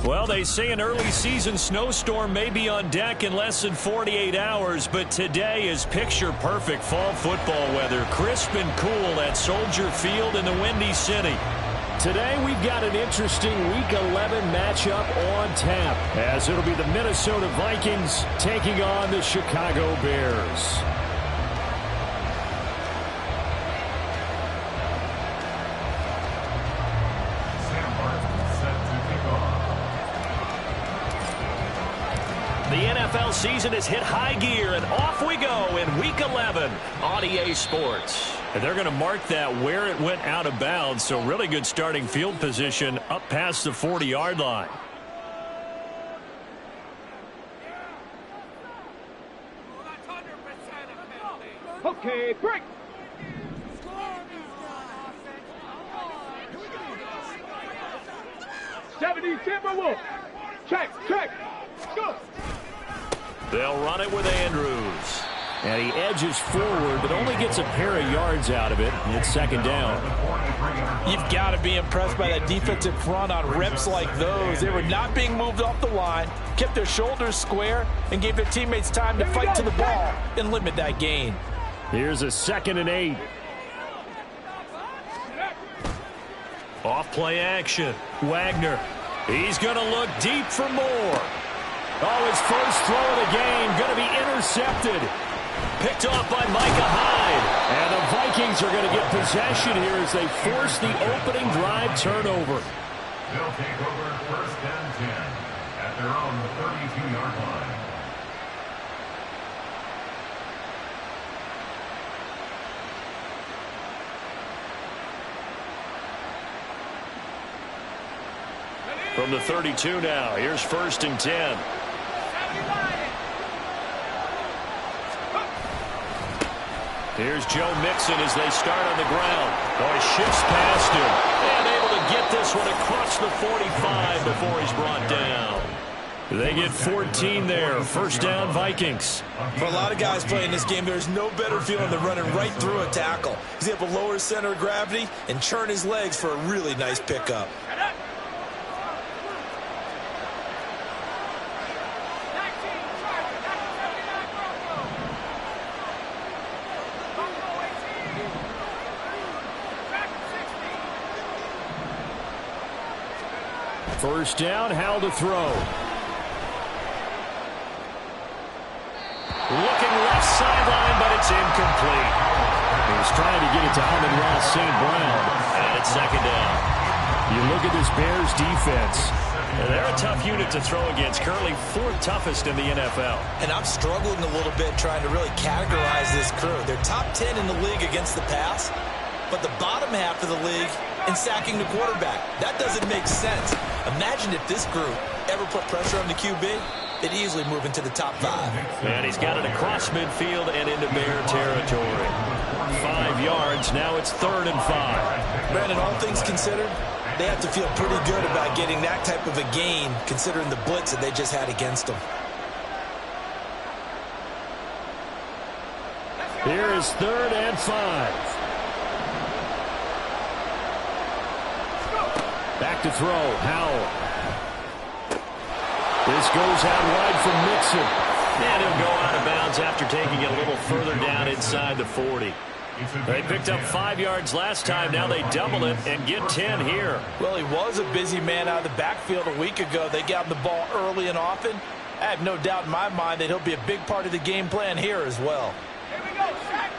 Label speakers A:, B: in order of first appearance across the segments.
A: Well, they say an early season snowstorm may be on deck in less than 48 hours, but today is picture-perfect fall football weather. Crisp and cool at Soldier Field in the Windy City. Today we've got an interesting Week 11 matchup on tap, as it'll be the Minnesota Vikings taking on the Chicago Bears. The NFL season has hit high gear, and off we go in Week 11 on EA Sports. And they're going to mark that where it went out of bounds, so really good starting field position up past the 40-yard line.
B: Okay, break. Timberwolf. Check. Go.
A: They'll run it with Andrews. And he edges forward, but only gets a pair of yards out of it. It's second down.
C: You've got to be impressed by that defensive front on reps like those. They were not being moved off the line, kept their shoulders square, and gave their teammates time to fight to the ball and limit that gain.
A: Here's a 2nd and 8. Off play action. Wagner. He's going to look deep for more. Oh, his first throw of the game going to be intercepted. Picked off by Micah Hyde. And the Vikings are going to get possession here as they force the opening drive turnover.
D: They'll take over 1st and 10 at their own 32-yard line.
A: From the 32 now, here's 1st and 10. Here's Joe Mixon as they start on the ground. Oh, he shifts past him. And able to get this one across the 45 before he's brought down. They get 14 there. 1st down, Vikings.
C: For a lot of guys playing this game, there's no better feeling than running right through a tackle. He's able to lower his center of gravity and churn his legs for a really nice pickup.
A: First down, Howell to throw. Looking left sideline, but it's incomplete. He was trying to get it to Amon-Ra St. Brown. And it's 2nd down. You look at this Bears defense. They're a tough unit to throw against. Currently 4th toughest in the NFL.
C: And I'm struggling a little bit trying to really categorize this crew. They're top 10 in the league against the pass, but the bottom half of the league in sacking the quarterback. That doesn't make sense. Imagine if this group ever put pressure on the QB, they'd easily move into the top 5.
A: And he's got it across midfield and into Bear territory. 5 yards, now it's 3rd and 5.
C: Brandon, all things considered, they have to feel pretty good about getting that type of a gain, considering the blitz that they just had against them.
A: Here is 3rd and 5. Back to throw, Howell. This goes out wide from Mixon. And he'll go out of bounds after taking it a little further down inside the 40. They picked up 5 yards last time. Now they double it and get 10 here.
C: Well, he was a busy man out of the backfield a week ago. They got him the ball early and often. I have no doubt in my mind that he'll be a big part of the game plan here as well.
B: Here we go, Shaq.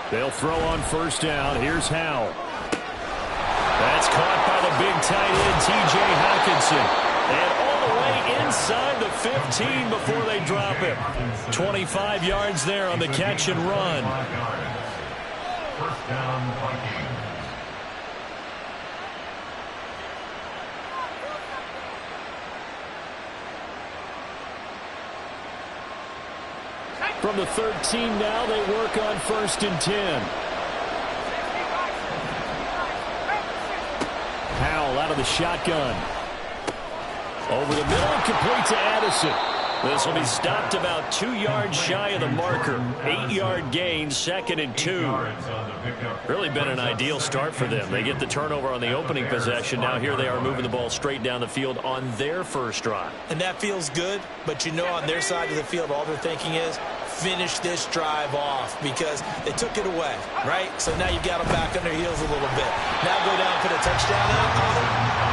A: They'll throw on 1st down. Here's Howell. That's caught by the big tight end, T.J. Hockenson. And all the way inside the 15 before they drop it. 25 yards there on the catch and run.
D: 1st down, Viking.
A: From the 13 now, they work on 1st and 10. Howell out of the shotgun. Over the middle, complete to Addison. This will be stopped about 2 yards shy of the marker. 8-yard gain, 2nd and 2. Really been an ideal start for them. They get the turnover on the opening possession. Now here they are moving the ball straight down the field on their first drive.
C: And that feels good, but you know on their side of the field all they're thinking is finish this drive off because they took it away, right? So now you've got them back on their heels a little bit. Now go down, put a touchdown in.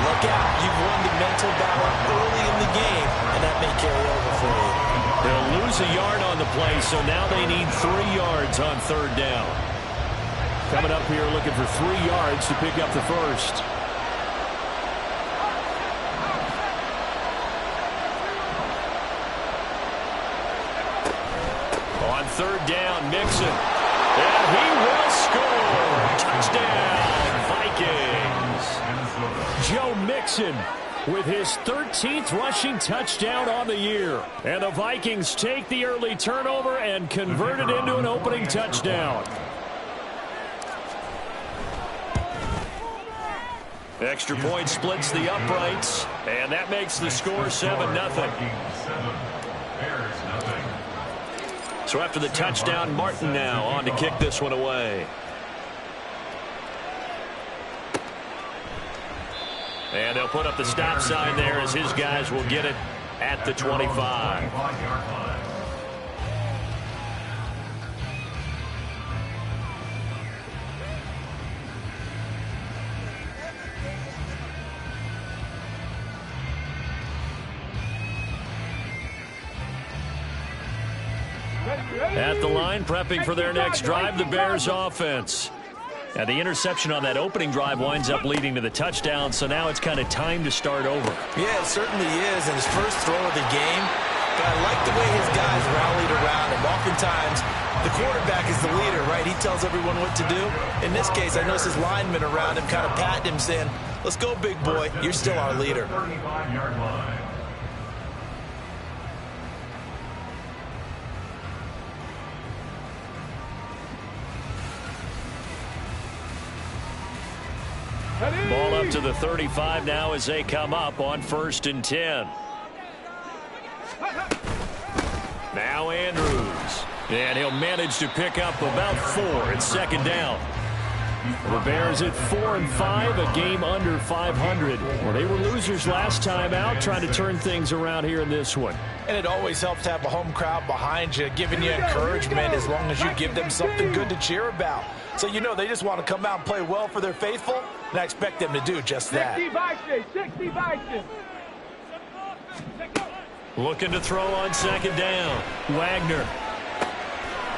C: Look out. You've won the mental battle early in the game, and that may carry over for you.
A: They'll lose a yard on the play, so now they need 3 yards on 3rd down. Coming up here looking for 3 yards to pick up the first. On 3rd down, Mixon. And he will score. Touchdown, Vikings. Joe Mixon with his 13th rushing touchdown on the year. And the Vikings take the early turnover and convert it into an opening touchdown. Extra point splits the uprights, and that makes the score 7-0. So after the touchdown, Martin now on to kick this one away. And they'll put up the stop sign there as his guys will get it at the 25. At the line, prepping for their next drive, the Bears offense. Now, the interception on that opening drive winds up leading to the touchdown, so now it's kind of time to start over.
C: Yeah, it certainly is, and his first throw of the game. But I like the way his guys rallied around him. Oftentimes, the quarterback is the leader, right? He tells everyone what to do. In this case, I noticed his linemen around him kind of patting him, saying, let's go, big boy. You're still our leader.
D: 35-yard line.
A: Ball up to the 35 now as they come up on 1st and 10. Now Andrews. And he'll manage to pick up about 4. It's 2nd down. The Bears at 4-5, a game under 500. Well, they were losers last time out, trying to turn things around here in this one.
C: And it always helps to have a home crowd behind you, giving you encouragement as long as you give them something good to cheer about. So you know they just want to come out and play well for their faithful, and I expect them to do just that.
B: 60 Vikings.
A: Looking to throw on 2nd down. Wagner.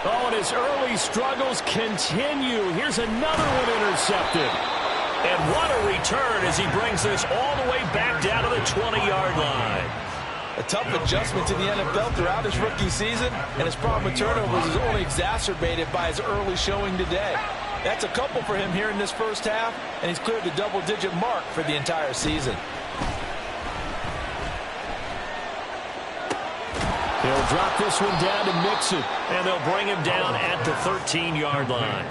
A: Oh, and his early struggles continue. Here's another one intercepted. And what a return as he brings this all the way back down to the 20-yard line.
C: A tough adjustment to the NFL throughout his rookie season, and his problem with turnovers is only exacerbated by his early showing today. That's a couple for him here in this first half, and he's cleared the double-digit mark for the entire season.
A: He'll drop this one down to Mixon, and they'll bring him down at the 13-yard line.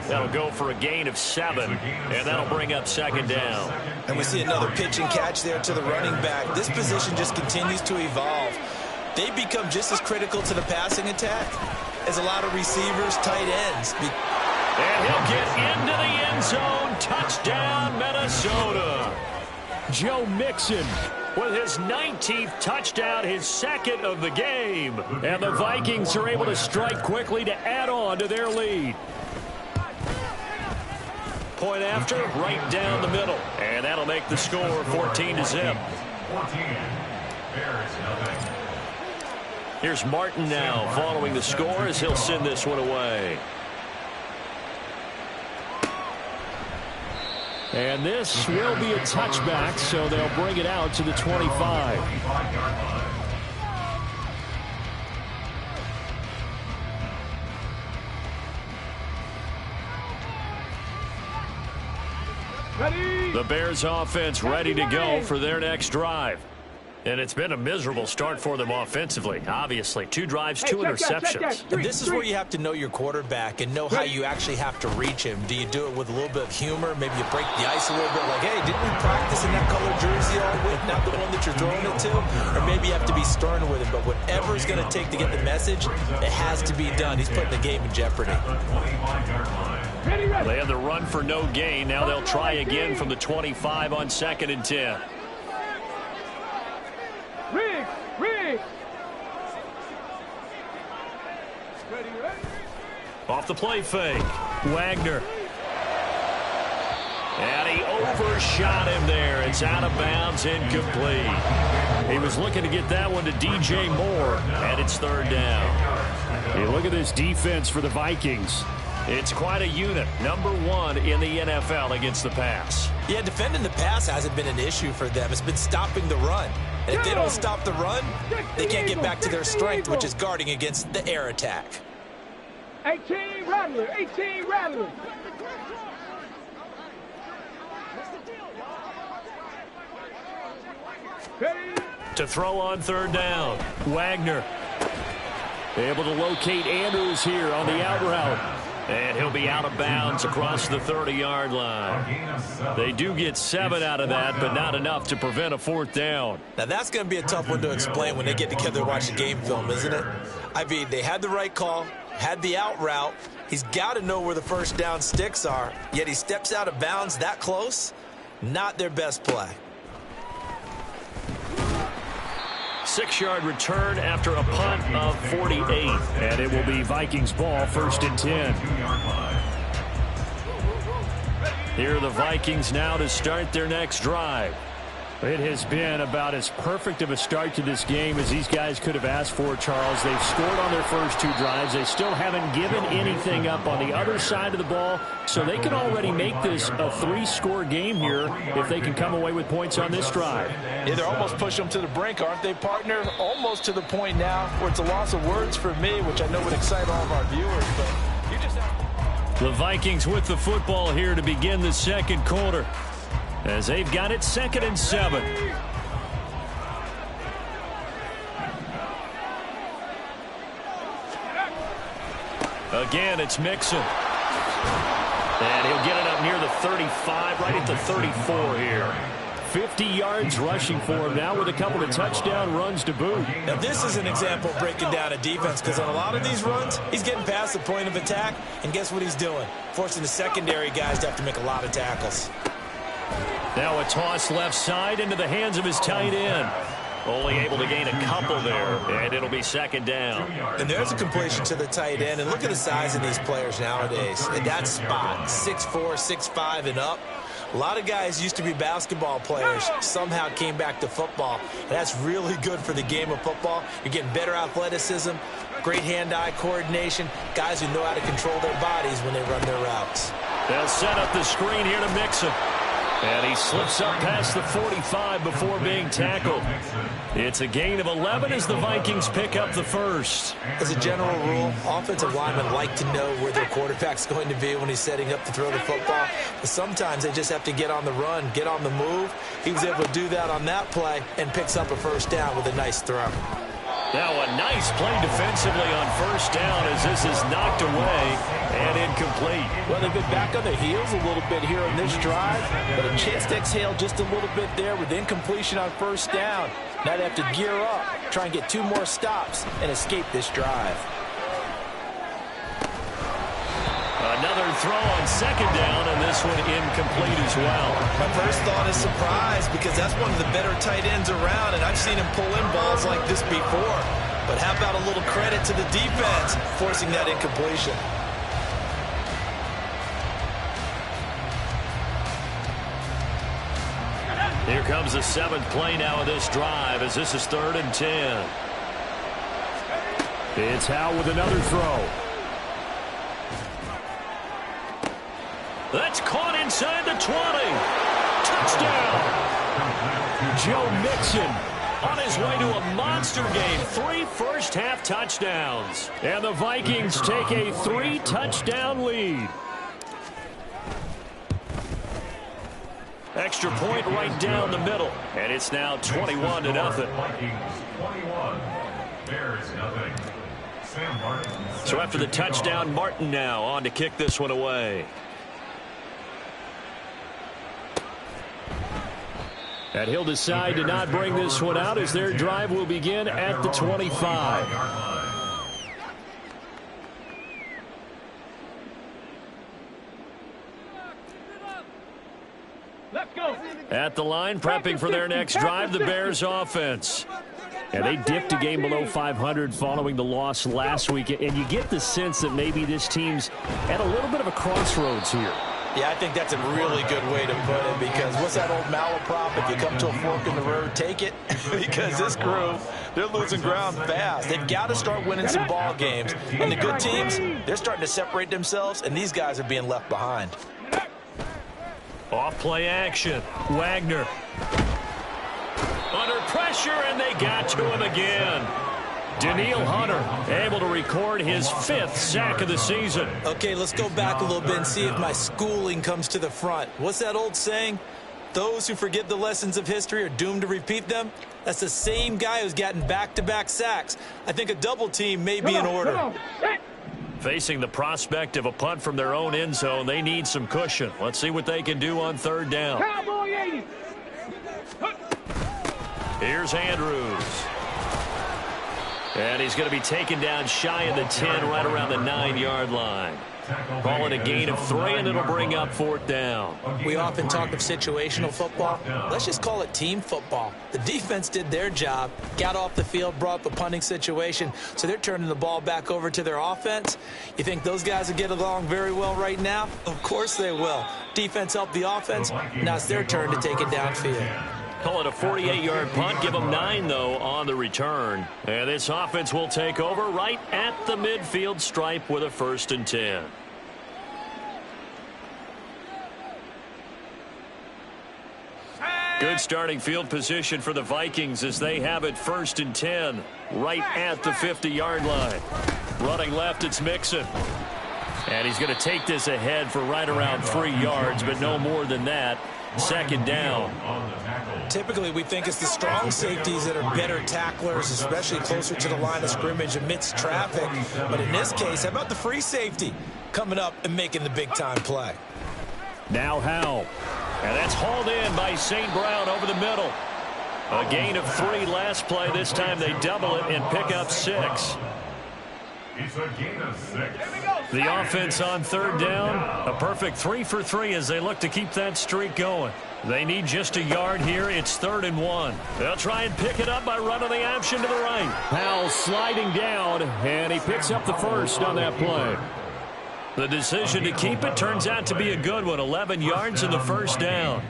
A: That'll go for a gain of 7, and that'll bring up 2nd down.
C: And we see another pitch and catch there to the running back. This position just continues to evolve. They become just as critical to the passing attack as a lot of receivers, tight ends.
A: And he'll get into the end zone. Touchdown, Minnesota. Joe Mixon with his 19th touchdown, his 2nd of the game. And the Vikings are able to strike quickly to add on to their lead. Point after, right down the middle. And that'll make the score 14-0.
D: 14. Bears nothing.
A: Here's Martin now following the score as he'll send this one away. And this will be a touchback, so they'll bring it out to the 25.
B: Ready.
A: The Bears offense ready to go for their next drive. And it's been a miserable start for them offensively. Obviously, 2 drives, 2 interceptions.
C: And this is where you have to know your quarterback and know how you actually have to reach him. Do you do it with a little bit of humor? Maybe you break the ice a little bit like, hey, didn't we practice in that color jersey all week, not the one that you're throwing it to? Or maybe you have to be stern with him. But whatever it's going to take to get the message, it has to be done. He's putting the game in jeopardy.
A: They had the run for no gain. Now they'll try again from the 25 on 2nd and 10.
B: Riggs.
A: Off the play fake. Wagner. And he overshot him there. It's out of bounds, incomplete. He was looking to get that one to DJ Moore, and it's 3rd down.
E: Hey, look at this defense for the Vikings.
A: It's quite a unit. Number 1 in the NFL against the pass.
C: Yeah, defending the pass hasn't been an issue for them. It's been stopping the run. And if they don't stop the run, they can't get back to their strength, which is guarding against the air attack.
B: 18 Rattler.
A: To throw on 3rd down. Wagner able to locate Andrews here on the out route. And he'll be out of bounds across the 30-yard line. They do get 7 out of that, but not enough to prevent a 4th down.
C: Now, that's going to be a tough one to explain when they get together and watch the game film, isn't it? I mean, they had the right call, had the out route. He's got to know where the 1st down sticks are, yet he steps out of bounds that close. Not their best play.
A: 6-yard return after a punt of 48.
E: And it will be Vikings ball, 1st and 10.
A: Here are the Vikings now to start their next drive.
E: It has been about as perfect of a start to this game as these guys could have asked for, Charles. They've scored on their first 2 drives. They still haven't given anything up on the other side of the ball, so they can already make this a 3-score game here if they can come away with points on this drive.
F: Yeah, they're almost pushing them to the brink, aren't they, partner? Almost to the point now where it's a loss of words for me, which I know would excite all of our viewers, but you just have...
A: The Vikings with the football here to begin the 2nd quarter, as they've got it 2nd and 7. Again, it's Mixon. And he'll get it up near the 35, right at the 34 here. 50 yards rushing for him now with a couple of touchdown runs to boot.
C: Now, this is an example of breaking down a defense, because on a lot of these runs, he's getting past the point of attack, and guess what he's doing? Forcing the secondary guys to have to make a lot of tackles.
A: Now a toss left side into the hands of his tight end. Only able to gain a couple there, and it'll be 2nd down.
C: And there's a completion to the tight end, and look at the size of these players nowadays. In that spot, 6'4", 6'5", and up. A lot of guys used to be basketball players, somehow came back to football. And that's really good for the game of football. You're getting better athleticism, great hand-eye coordination, guys who know how to control their bodies when they run their routes.
A: They'll set up the screen here to Mixon. And he slips up past the 45 before being tackled. It's a gain of 11 as the Vikings pick up the 1st.
C: As a general rule, offensive linemen like to know where their quarterback's going to be when he's setting up to throw the football. But sometimes they just have to get on the run, get on the move. He was able to do that on that play and picks up a 1st down with a nice throw.
A: Now a nice play defensively on 1st down as this is knocked away and incomplete.
F: Well, they've been back on their heels a little bit here on this drive, but a chance to exhale just a little bit there with incompletion on 1st down. Now they have to gear up, try and get 2 more stops and escape this drive.
A: Another throw on 2nd down, and this one incomplete as well.
C: My first thought is surprise, because that's one of the better tight ends around, and I've seen him pull in balls like this before. But how about a little credit to the defense forcing that incompletion?
A: Here comes the 7th play now of this drive as this is 3rd and 10.
E: It's Howe with another throw.
A: That's caught inside the 20. Touchdown. Joe Mixon on his way to a monster game. 3 first-half touchdowns. And the Vikings take a 3-touchdown lead. Extra point right down the middle. And it's now 21-0.
D: Vikings 21. Bears nothing. Sam Martin.
A: So after the touchdown, Martin now on to kick this one away. And he'll decide to not bring this one out as their drive will begin at the 25.
B: Let's go.
A: At the line, prepping for their next drive, the Bears offense. And they dipped a game below 500 following the loss last week. And you get the sense that maybe this team's at a little bit of a crossroads here.
F: Yeah, I think that's a really good way to put it, because what's that old malaprop? If you come to a fork in the road, take it. Because this crew, they're losing ground fast. They've got to start winning some ball games. And the good teams, they're starting to separate themselves, and these guys are being left behind.
A: Off play action. Wagner. Under pressure, and they got to him again. Daniil Hunter able to record his 5th sack of the season.
C: Okay, let's go back a little bit and see if my schooling comes to the front. What's that old saying? Those who forget the lessons of history are doomed to repeat them. That's the same guy who's gotten back-to-back sacks. I think a double team may be in order.
A: Facing the prospect of a punt from their own end zone, they need some cushion. Let's see what they can do on 3rd down.
B: Cowboy 80.
A: Here's Andrews. And he's going to be taken down shy of the 10, right around the 9-yard line. Calling a gain of 3, and it'll bring up 4th down.
C: We often talk of situational football. Let's just call it team football. The defense did their job, got off the field, brought up a punting situation, so they're turning the ball back over to their offense. You think those guys will get along very well right now? Of course they will. Defense helped the offense. Now it's their turn to take it downfield.
A: Call it a 48-yard punt. Give them 9, though, on the return. And this offense will take over right at the midfield stripe with a 1st and 10. Good starting field position for the Vikings as they have it 1st and 10 right at the 50-yard line. Running left, it's Mixon. And he's going to take this ahead for right around 3 yards, but no more than that. 2nd down.
C: Typically, we think it's the strong safeties that are better tacklers, especially closer to the line of scrimmage amidst traffic. But in this case, how about the free safety coming up and making the big-time play?
A: Now Howell. And that's hauled in by St. Brown over the middle. A gain of 3 last play. This time they double it and pick up 6.
D: It's a gain of 6.
A: The offense on 3rd down. A perfect 3 for 3 as they look to keep that streak going. They need just a yard here. It's 3rd and 1. They'll try and pick it up by running the option to the right. Howell sliding down, and he picks up the 1st on that play. The decision to keep it turns out to be a good one. 11 yards in the 1st down.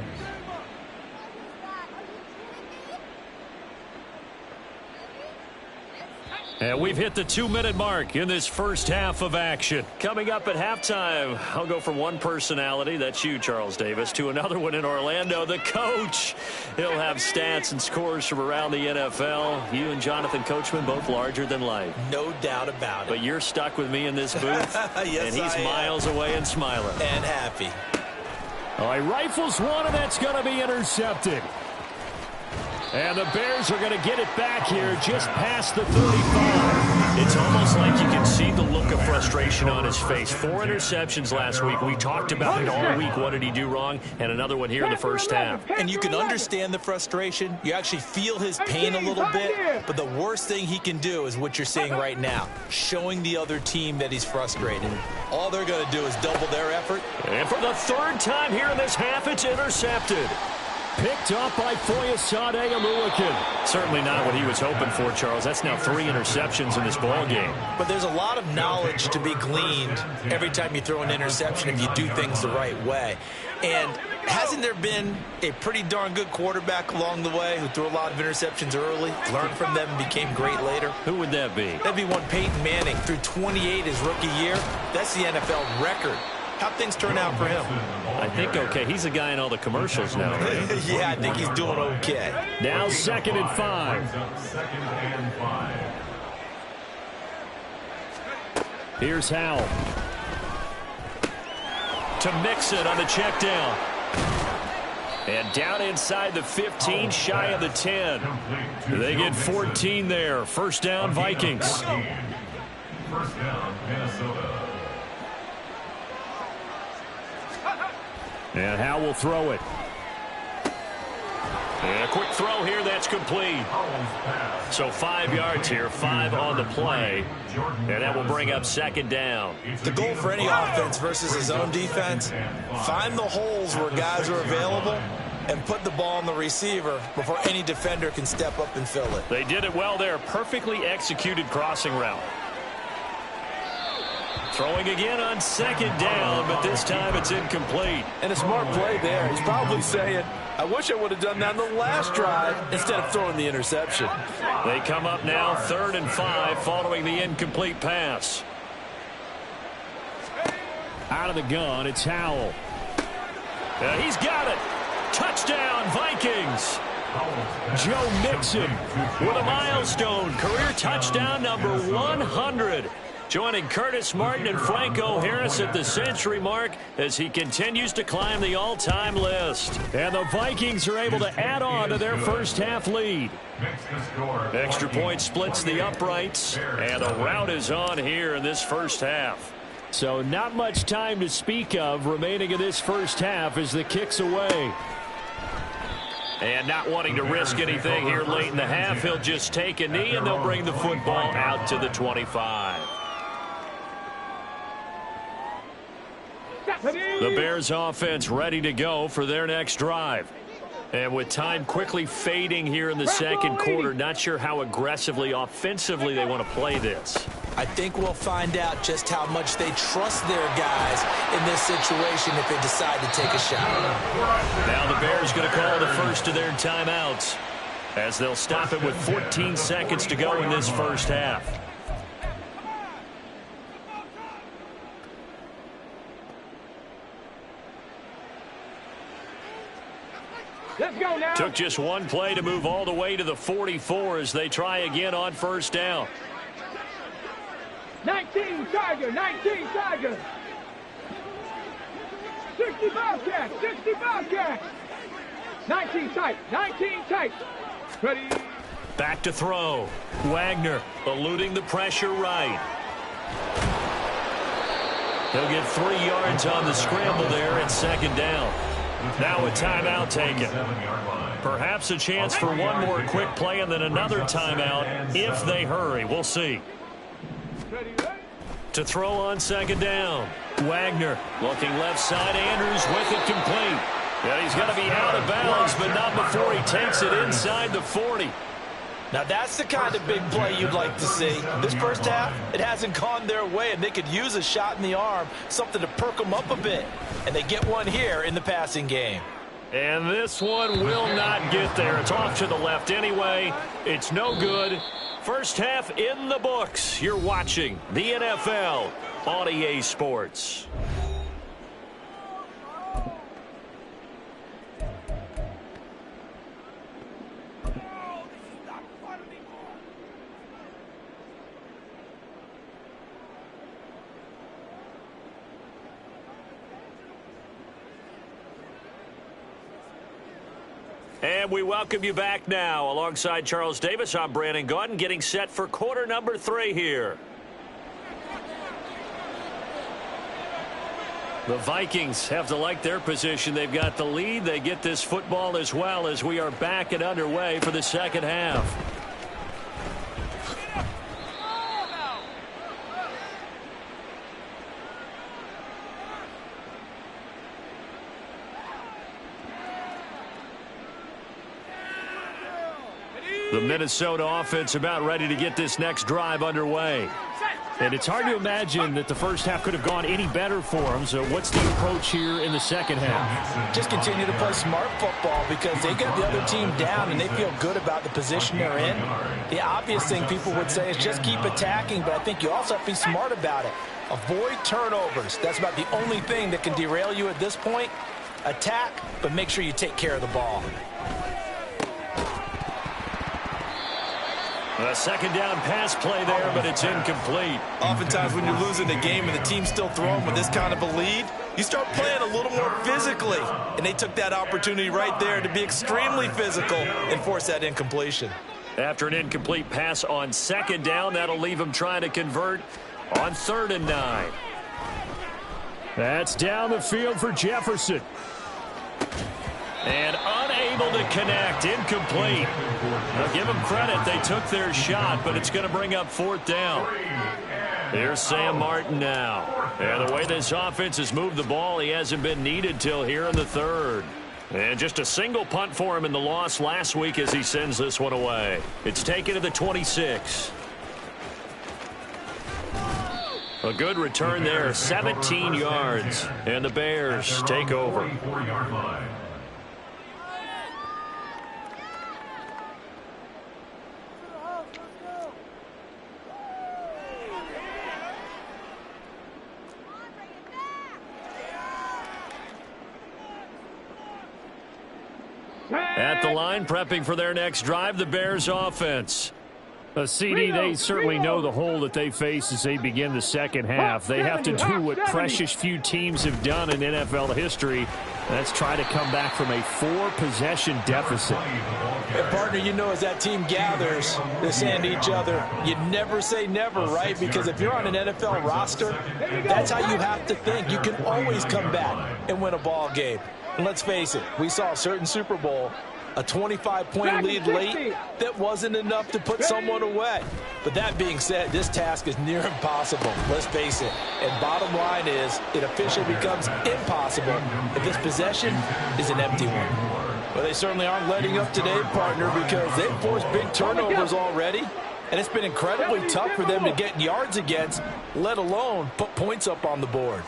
A: And we've hit the 2-minute mark in this first half of action. Coming up at halftime, I'll go from one personality, that's you, Charles Davis, to another one in Orlando, the coach. He'll have stats and scores from around the NFL. You and Jonathan Coachman, both larger than life.
C: No doubt about it.
A: But you're stuck with me in this booth,
C: yes,
A: and he's miles away and smiling.
C: And happy.
E: All right, rifles one, and that's going to be intercepted. And the Bears are going to get it back here just past the 35.
A: It's almost like you can see the look of frustration on his face. 4 interceptions last week. We talked about it all week. What did he do wrong? And another one here in the first half.
C: And you can understand the frustration. You actually feel his pain a little bit. But the worst thing he can do is what you're seeing right now, showing the other team that he's frustrated. All they're going to do is double their effort.
A: And for the 3rd time here in this half, it's intercepted.
E: Picked up by Foyesade Aluakin.
A: Certainly not what he was hoping for, Charles. That's now 3 interceptions in this ball game.
C: But there's a lot of knowledge to be gleaned every time you throw an interception if you do things the right way. And hasn't there been a pretty darn good quarterback along the way who threw a lot of interceptions early, learned from them, and became great later?
A: Who would that be?
C: That'd be one Peyton Manning. Threw 28 his rookie year. That's the NFL record. How'd things turn out for him?
A: I think okay. He's a guy in all the commercials now, right?
C: Yeah, I think he's doing okay.
E: Now 2nd and 5.
A: Here's Howell. To Mixon on the check down. And down inside the 15, shy of the 10. They get 14 there. First down, Vikings.
D: First down, Minnesota.
E: And Howe will throw it.
A: And a quick throw here, that's complete. So 5 yards here, 5 on the play. And that will bring up second down.
C: The goal for any offense versus his own defense, find the holes where guys are available and put the ball on the receiver before any defender can step up and fill it.
A: They did it well there. Perfectly executed crossing route. Throwing again on second down, but this time it's incomplete.
F: And a smart play there. He's probably saying, I wish I would have done that on the last drive instead of throwing the interception.
A: They come up now 3rd and 5 following the incomplete pass.
E: Out of the gun, it's Howell.
A: He's got it. Touchdown, Vikings. Joe Mixon with a milestone. Career touchdown number 100. Joining Curtis Martin and Franco Harris at the century mark as he continues to climb the all-time list. And the Vikings are able to add on to their first half lead. Extra point splits the uprights, and the rout is on here in this first half.
E: So not much time to speak of remaining in this first half as the kick's away.
A: And not wanting to risk anything here late in the half, he'll just take a knee, and they'll bring the football out to the 25. The Bears offense ready to go for their next drive. And with time quickly fading here in the second quarter, not sure how aggressively, offensively they want to play this.
C: I think we'll find out just how much they trust their guys in this situation if they decide to take a shot.
A: Now the Bears going to call the first of their timeouts as they'll stop it with 14 seconds to go in this first half.
B: Let's go now.
A: Took just one play to move all the way to the 44 as they try again on first down.
B: 19 Tiger, 19 Tiger. 60 Bobcats, 60 Bobcats. 19 tight, 19 tight. Ready.
A: Back to throw. Wagner eluding the pressure right. He'll get 3 yards on the scramble there at second down. Now a timeout taken. Perhaps a chance for one more quick play and then another timeout if they hurry. We'll see. To throw on second down. Wagner looking left side. Andrews with it complete. Yeah, he's got to be out of bounds, but not before he takes it inside the 40.
F: Now that's the kind of big play you'd like to see. This first half, it hasn't gone their way, and they could use a shot in the arm, something to perk them up a bit. And they get one here in the passing game.
A: And this one will not get there. It's off to the left anyway. It's no good. First half in the books. You're watching the NFL on EA Sports. And we welcome you back now. Alongside Charles Davis, I'm Brandon Gaudin, getting set for quarter number 3 here. The Vikings have to like their position. They've got the lead. They get this football as well as we are back and underway for the second half. The Minnesota offense about ready to get this next drive underway.
E: And it's hard to imagine that the first half could have gone any better for them. So what's the approach here in the second half?
F: Just continue to play smart football because they got the other team down and they feel good about the position they're in. The obvious thing people would say is just keep attacking, but I think you also have to be smart about it. Avoid turnovers. That's about the only thing that can derail you at this point. Attack, but make sure you take care of the ball.
A: A second down pass play there, but it's incomplete.
C: Oftentimes when you're losing the game and the team's still throwing with this kind of a lead, You start playing a little more physically. And they took that opportunity right there to be extremely physical and force that incompletion.
A: After an incomplete pass on second down, that'll leave him trying to convert on 3rd and 9.
E: That's down the field for Jefferson.
A: And unable to connect, incomplete. Now give them credit, they took their shot, but it's going to bring up 4th down. Here's Sam Martin now. And the way this offense has moved the ball, he hasn't been needed till here in the 3rd. And just a single punt for him in the loss last week as he sends this one away. It's taken to the 26. A good return there, 17 yards. And the Bears take over. At the line, prepping for their next drive, the Bears offense.
E: CD, they certainly know the hole that they face as they begin the second half. They have to do what precious few teams have done in NFL history. That's try to come back from a 4-possession deficit.
F: And partner, you know, as that team gathers, they're saying to each other, you never say never, right? Because if you're on an NFL roster, that's how you have to think. You can always come back and win a ball game. And let's face it, we saw a certain Super Bowl, a 25-point lead late that wasn't enough to put someone away. But that being said, this task is near impossible. Let's face it. And bottom line is, it officially becomes impossible if this possession is an empty one. Well, they certainly aren't letting up today, partner, because they've forced big turnovers already. And it's been incredibly tough for them to get yards against, let alone put points up on the board.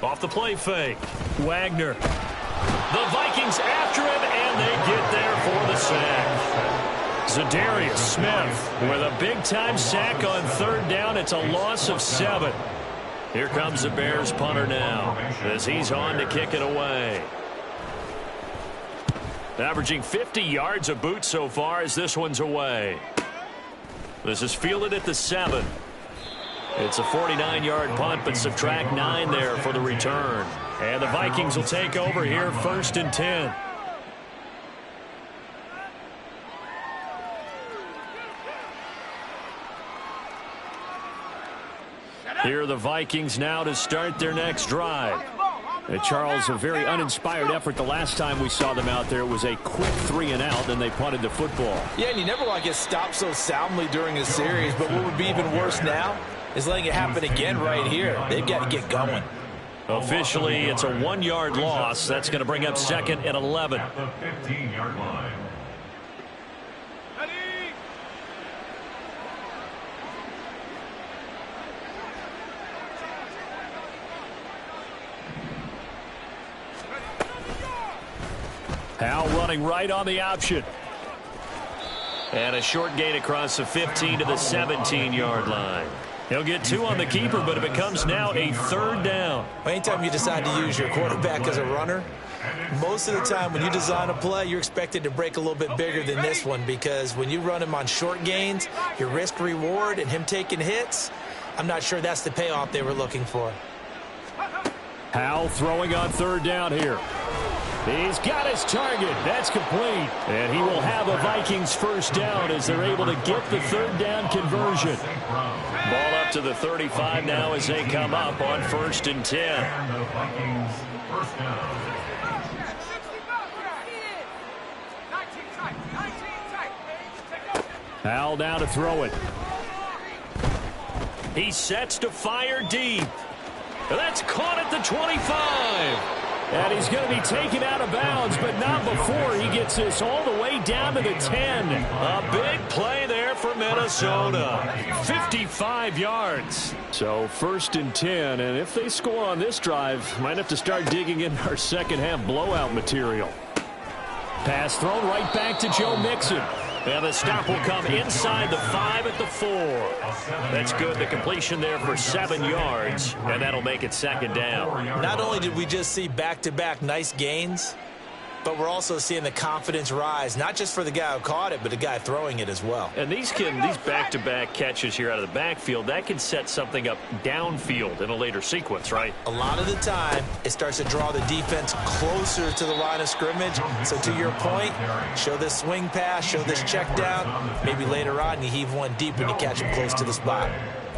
A: Off the play fake. Wagner. The Vikings after him, and they get there for the sack. Zadarius Smith with a big-time sack on 3rd down. It's a loss of 7. Here comes the Bears punter now as he's on to kick it away. Averaging 50 yards a boot so far as this one's away. This is fielded at the 7. It's a 49-yard punt, but subtract 9 there for the return. And the Vikings will take over here 1st and 10. Here are the Vikings now to start their next drive. Charles, a very uninspired effort the last time we saw them out there. It was a quick 3-and-out, and they punted the football.
F: Yeah, and you never want to get stopped so soundly during a series, but what would be even worse now is letting it happen again right here. They've got to get going.
A: Officially, it's a 1-yard loss. That's going to bring up 2nd and 11.
D: At the 15-yard line.
A: Howell running right on the option. And a short gain across the 15 to the 17-yard line. He'll get 2 on the keeper, but it becomes now a 3rd down.
C: Anytime you decide to use your quarterback as a runner, most of the time when you design a play, you're expected to break a little bit bigger than this one, because when you run him on short gains, your risk-reward and him taking hits, I'm not sure that's the payoff they were looking for.
E: Howell throwing on 3rd down here. He's got his target. That's complete. And he will have a Vikings 1st down as they're able to get the 3rd down conversion.
A: Ball up to the 35 now as they come up on 1st and 10.
D: And the Vikings 1st down.
E: Howell down to throw it.
A: He sets to fire deep. That's caught at the 25.
E: And he's going to be taken out of bounds, but not before he gets this all the way down to the 10.
A: A big play there for Minnesota. 55 yards.
E: So 1st and 10, and if they score on this drive, might have to start digging in our second half blowout material. Pass thrown right back to Joe Mixon. And the stop will come inside the 5 at the 4. That's good. The completion there for 7 yards, and that'll make it 2nd down.
C: Not only did we just see back-to-back nice gains, but we're also seeing the confidence rise, not just for the guy who caught it, but the guy throwing it as well.
A: And these back-to-back catches here out of the backfield, that can set something up downfield in a later sequence, right?
C: A lot of the time, it starts to draw the defense closer to the line of scrimmage. So to your point, show this swing pass, show this check down. Maybe later on you heave one deep when you catch him close to the spot.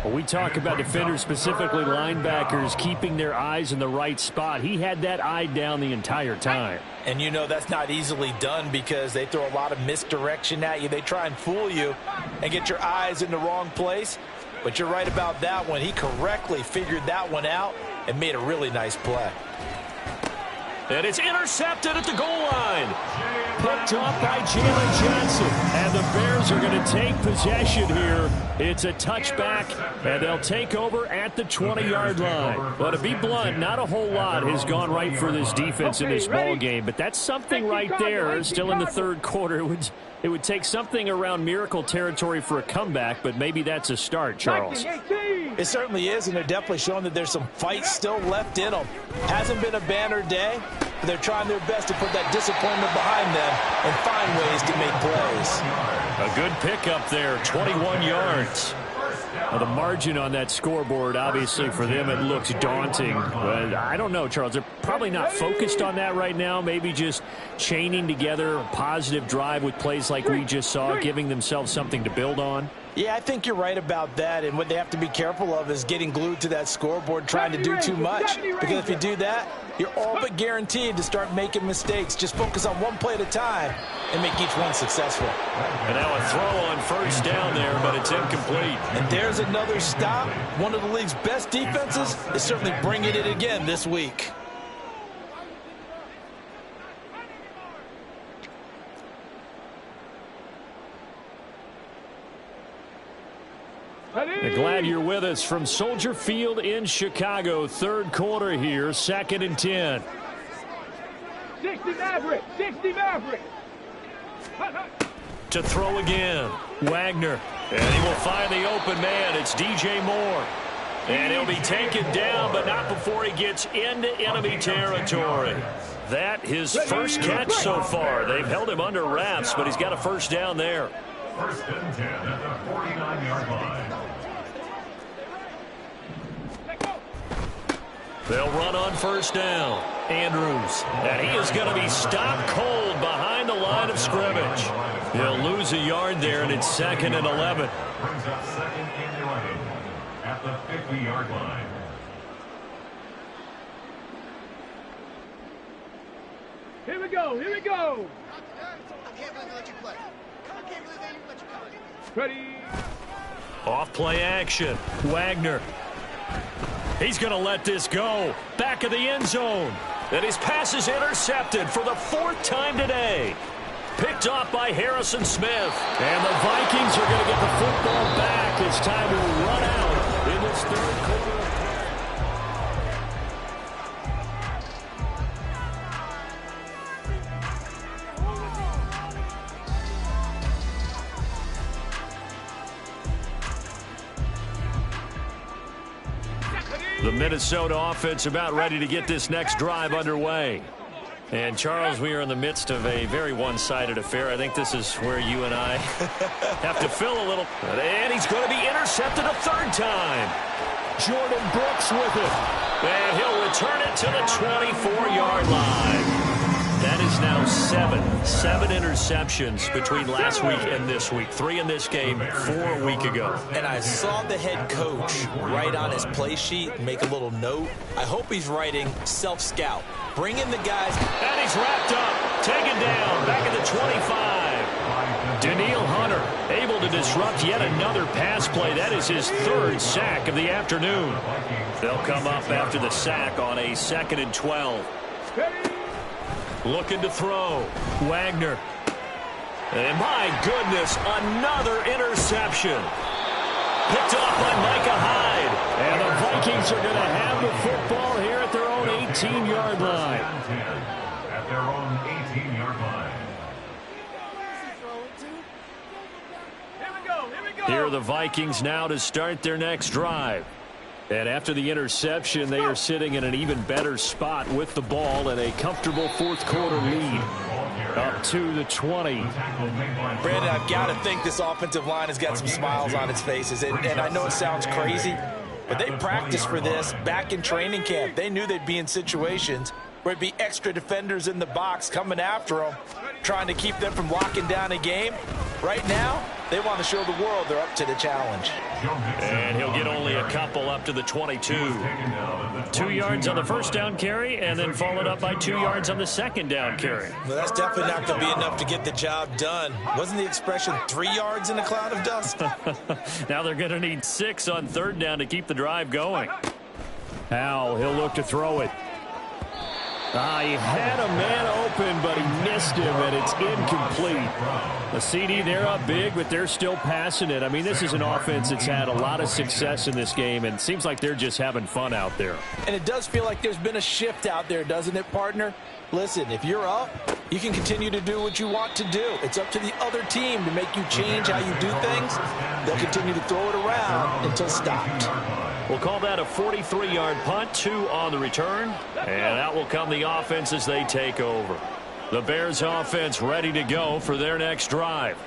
E: Well, we talk about defenders, specifically linebackers, keeping their eyes in the right spot. He had that eye down the entire time.
F: And you know that's not easily done because they throw a lot of misdirection at you. They try and fool you and get your eyes in the wrong place. But you're right about that one. He correctly figured that one out and made a really nice play.
A: And it's intercepted at the goal line. Picked off by Jalen Johnson. And the Bears are going to take possession here. It's a touchback, and they'll take over at the 20-yard line. Well, to be blunt, not a whole lot has gone right for this defense in this ball game, but that's something right there. Still in the third quarter. It would take something around miracle territory for a comeback, but maybe that's a start, Charles.
F: It certainly is, and they're definitely showing that there's some fight still left in them. Hasn't been a banner day, but they're trying their best to put that disappointment behind them and find ways to make plays.
A: A good pickup there, 21 yards.
E: Well, the margin on that scoreboard, obviously, for them, it looks daunting. But I don't know, Charles. They're probably not focused on that right now. Maybe just chaining together a positive drive with plays like we just saw, giving themselves something to build on.
F: Yeah, I think you're right about that, and what they have to be careful of is getting glued to that scoreboard trying to do too much. Because if you do that, you're all but guaranteed to start making mistakes. Just focus on one play at a time and make each one successful.
A: And now a throw on first down there, but it's incomplete.
F: And there's another stop. One of the league's best defenses is certainly bringing it again this week.
E: Glad you're with us from Soldier Field in Chicago. Third quarter here, 2nd and 10.
B: 60 Maverick, 60 Maverick.
A: To throw again, Wagner. And he will find the open man. It's DJ Moore. And he'll be taken down, but not before he gets into enemy territory. That his first catch so far. They've held him under wraps, but he's got a first down there.
D: First and 10 at the 49-yard line.
A: They'll run on first down. Andrews. And he is going to be stopped cold behind the line of scrimmage. He'll lose a yard there, and it's 2nd and 11.
D: Brings up 2nd and 11 at the 50-yard line.
B: Here we go, here we go.
G: I can't believe they let you play. I can't believe they even let you come.
B: Ready.
A: Off play action. Wagner. He's going to let this go. Back of the end zone. And his pass is intercepted for the 4th time today. Picked off by Harrison Smith.
E: And the Vikings are going to get the football back. It's time to run out in this third quarter. The Minnesota offense about ready to get this next drive underway. And, Charles, we are in the midst of a very one-sided affair. I think this is where you and I have to fill a little. And he's going to be intercepted a 3rd time. Jordan Brooks with it. And he'll return it to the 24-yard line. That is now 7 interceptions between last week and this week. 3 in this game, 4 a week ago.
C: And I saw the head coach write on his play sheet, make a little note. I hope he's writing self-scout. Bring in the guys.
A: And he's wrapped up, taken down, back at the 25. Daniil Hunter able to disrupt yet another pass play. That is his 3rd sack of the afternoon. They'll come up after the sack on a 2nd and 12. Looking to throw. Wagner. And my goodness, another interception. Picked off by Micah Hyde.
E: And the Vikings are going to have the football here at their own 18-yard line.
D: At their own 18-yard line.
B: Here we go, here we go.
E: Here are the Vikings now to start their next drive. And after the interception, they are sitting in an even better spot with the ball and a comfortable fourth quarter lead. Up to the 20.
F: Brandon, I've got to think this offensive line has got some smiles on its faces. And I know it sounds crazy, but they practiced for this back in training camp. They knew they'd be in situations where it'd be extra defenders in the box coming after them, trying to keep them from locking down a game. Right now, they want to show the world they're up to the challenge.
A: And he'll get only a couple up to the 22. 2 yards on the first down carry, and then followed up by 2 yards on the second down carry.
C: Well, that's definitely not going to be enough to get the job done. Wasn't the expression 3 yards in a cloud of dust?
A: Now they're going to need 6 on third down to keep the drive going.
E: Howell, he'll look to throw it. He had a man open, but he missed him, and it's incomplete. The CD, they're up big, but they're still passing it. I mean, this is an offense that's had a lot of success in this game, and it seems like they're just having fun out there.
F: And it does feel like there's been a shift out there, doesn't it, partner? Listen, if you're up, you can continue to do what you want to do. It's up to the other team to make you change how you do things. They'll continue to throw it around until stopped.
A: We'll call that a 43-yard punt, 2 on the return. And out will come the offense as they take over. The Bears offense ready to go for their next drive.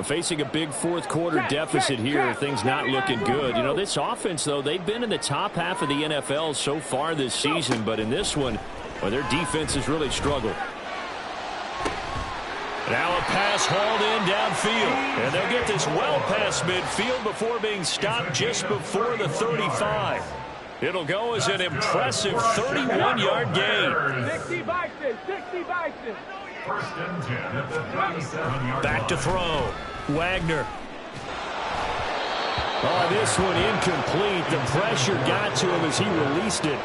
E: Facing a big fourth quarter deficit here, things not looking good. You know, this offense, though, they've been in the top half of the NFL so far this season, but in this one, well, their defense has really struggled.
A: Now a pass hauled in downfield. And they'll get this well past midfield before being stopped just before the 35. It'll go as an impressive 31-yard gain.
B: 60 Vikings, 60 Vikings.
D: First and 10 at the 37-yard
A: Back to throw. Wagner.
E: Oh, this one incomplete. The pressure got to him as he released it.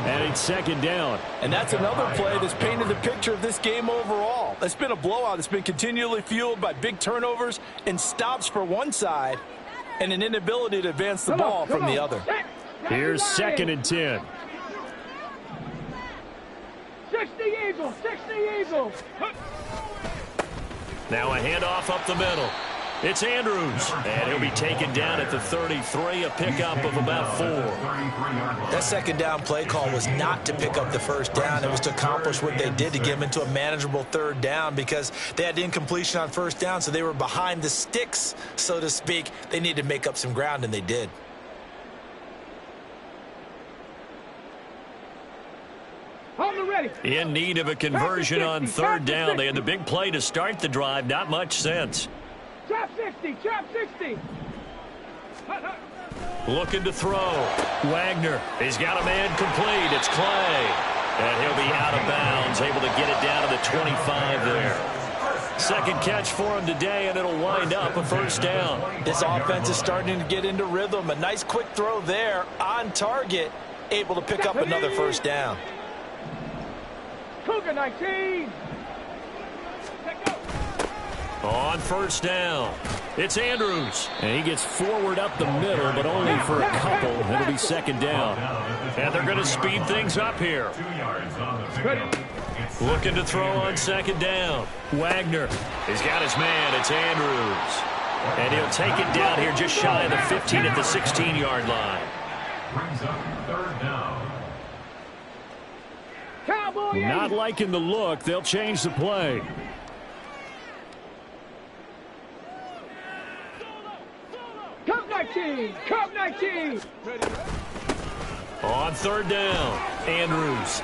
E: And it's second down.
F: And that's another play that's painted the picture of this game overall. It's been a blowout. It's been continually fueled by big turnovers and stops for one side and an inability to advance the ball from the other.
E: Here's second and 10.
B: 60 Eagles, 60 Eagles.
A: Now a handoff up the middle. It's Andrews, and he'll be taken down at the 33, a pickup of about 4.
C: That second down play call was not to pick up the first down. It was to accomplish what they did to get them into a manageable third down because they had incompletion on first down, so they were behind the sticks, so to speak. They needed to make up some ground, and they did.
A: In need of a conversion on third down. They had the big play to start the drive. Not much sense.
B: Trap 60, trap 60.
A: Looking to throw. Wagner. He's got a man complete. It's Clay. And he'll be out of bounds, able to get it down to the 25 there. Second catch for him today, and it'll wind up a first down.
F: This offense is starting to get into rhythm. A nice quick throw there on target, able to pick up another first down.
B: Cougar 19.
A: On first down, it's Andrews.
E: And he gets forward up the middle, but only for a couple. It'll be second down.
A: And they're going to speed things up here.
D: 2 yards on the pickup.
A: Looking to throw on second down. Wagner. He's got his man. It's Andrews. And he'll take it down here just shy of the 15 at the 16-yard line.
D: Brings up third down.
B: Cowboy
E: Not liking the look. They'll change the play.
B: Cup 19, Cup 19.
A: On third down, Andrews.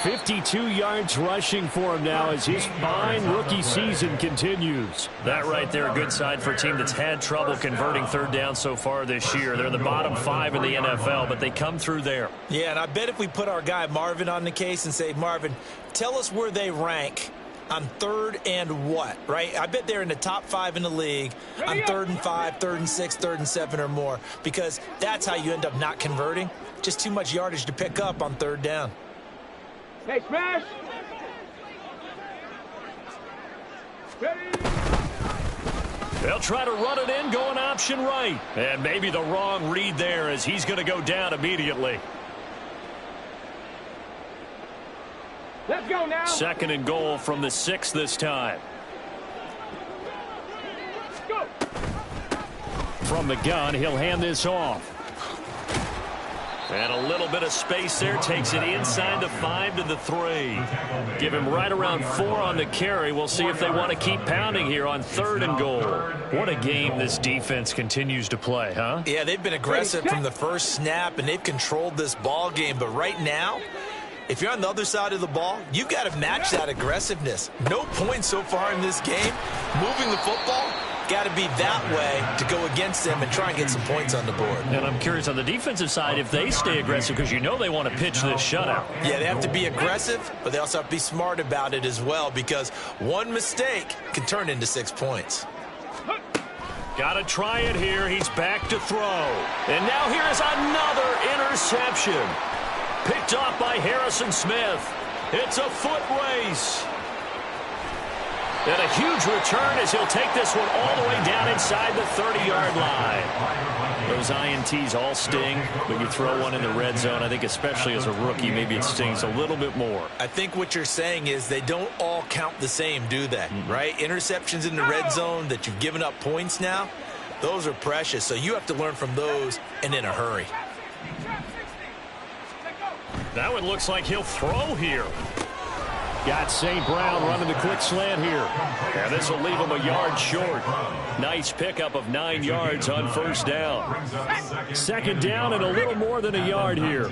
E: 52 yards rushing for him now as his fine rookie season continues.
A: That right there, a good sign for a team that's had trouble converting third down so far this year. They're in the bottom 5 in the NFL, but they come through there.
C: Yeah, and I bet if we put our guy Marvin on the case and say, Marvin, tell us where they rank on third and what, right? I bet they're in the top 5 in the league on 3rd and 5, 3rd and 6, 3rd and 7 or more, because that's how you end up not converting. Just too much yardage to pick up on third down.
B: Hey, smash. Ready.
A: They'll try to run it in, going option right. And maybe the wrong read there as he's going to go down immediately.
B: Let's go now.
A: Second and goal from the 6 this time.
B: Go.
E: From the gun, he'll hand this off.
A: And a little bit of space there. Takes it inside the 5 to the 3. Give him right around 4 on the carry. We'll see if they want to keep pounding here on 3rd and goal. What a game this defense continues to play, huh?
C: Yeah, they've been aggressive from the first snap, and they've controlled this ball game. But right now, if you're on the other side of the ball, you've got to match that aggressiveness. No points so far in this game. Moving the football, got to be that way to go against them and try and get some points on the board.
A: And I'm curious on the defensive side if they stay aggressive, because you know they want to pitch this shutout.
C: Yeah, they have to be aggressive, but they also have to be smart about it as well, because one mistake can turn into 6 points.
A: Got to try it here. He's back to throw. And now here is another interception. Picked off by Harrison Smith. It's a foot race. And a huge return as he'll take this one all the way down inside the 30-yard line. Those INTs all sting, but you throw one in the red zone, I think especially as a rookie, maybe it stings a little bit more.
C: I think what you're saying is they don't all count the same, do they? Right? Interceptions in the red zone that you've given up points now, those are precious. So you have to learn from those and in a hurry.
A: Now it looks like he'll throw here.
E: Got St. Brown running the quick slant here.
A: And this will leave him a yard short. Nice pickup of 9 yards on first down.
E: 2nd down and a little more than a yard here.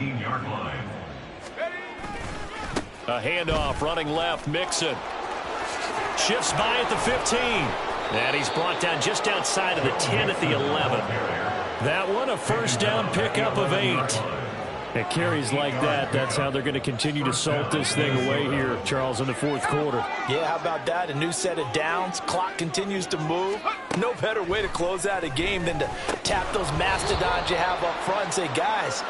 A: A handoff running left, Mixon. Shifts by at the 15. And he's brought down just outside of the 10 at the 11. That one a first down pickup of 8.
E: It carries like that. That's how they're going to continue to salt this thing away here, Charles, in the 4th quarter.
F: Yeah, how about that? A new set of downs. Clock continues to move. No better way to close out a game than to tap those mastodons you have up front and say, guys,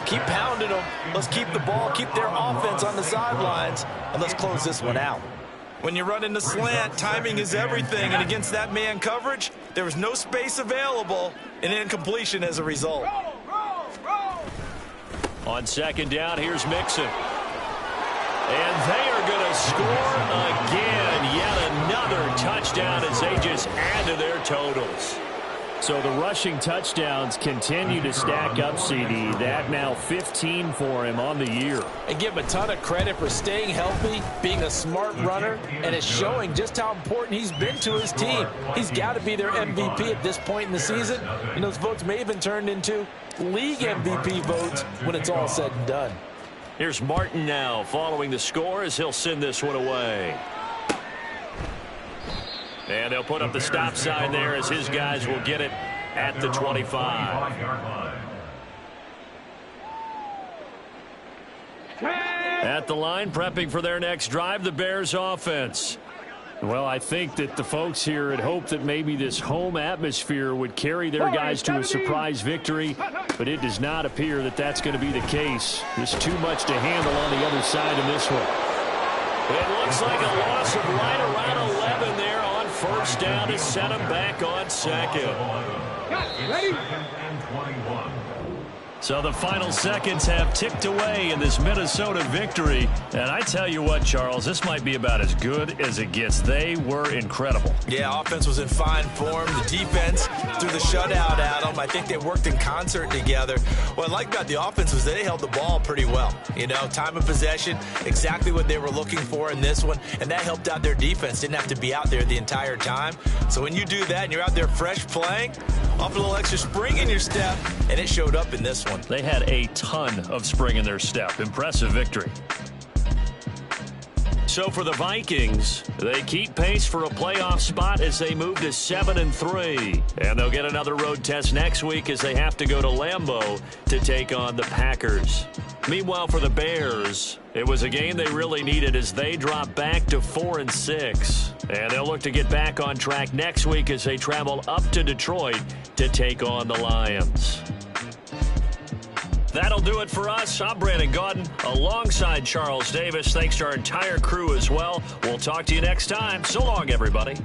F: keep pounding them. Let's keep the ball, keep their offense on the sidelines, and let's close this one out.
C: When you run into slant, timing is everything, and against that man coverage, there was no space available, and incompletion as a result.
A: On 2nd down, here's Mixon. And they are going to score again. Yet another touchdown as they just add to their totals.
E: So the rushing touchdowns continue to stack up, CD. That now 15 for him on the year.
F: And give him a ton of credit for staying healthy, being a smart runner, and it's showing just how important he's been to his team. He's got to be their MVP at this point in the season, and those votes may have been turned into league MVP votes when it's all said and done.
A: Here's Martin now following the score as he'll send this one away. And they'll put up the stop sign there as his guys will get it at the 25. At the line, prepping for their next drive, the Bears offense.
E: Well, I think that the folks here had hoped that maybe this home atmosphere would carry their guys to a surprise victory, but it does not appear that that's going to be the case. There's too much to handle on the other side of this one.
A: It looks like a loss of right around 11 there on first down to set him back on 2nd.
B: Ready?
A: So the final seconds have ticked away in this Minnesota victory. And I tell you what, Charles, this might be about as good as it gets. They were incredible.
C: Yeah, offense was in fine form. The defense threw the shutout at them. I think they worked in concert together. What I like about the offense was they held the ball pretty well. You know, time of possession, exactly what they were looking for in this one. And that helped out their defense. Didn't have to be out there the entire time. So when you do that and you're out there fresh playing, off a little extra spring in your step, and it showed up in this one.
A: They had a ton of spring in their step. Impressive victory. So for the Vikings, they keep pace for a playoff spot as they move to 7-3. And they'll get another road test next week as they have to go to Lambeau to take on the Packers. Meanwhile, for the Bears, it was a game they really needed as they drop back to 4-6. And they'll look to get back on track next week as they travel up to Detroit to take on the Lions. That'll do it for us. I'm Brandon Gaudin alongside Charles Davis. Thanks to our entire crew as well. We'll talk to you next time. So long, everybody.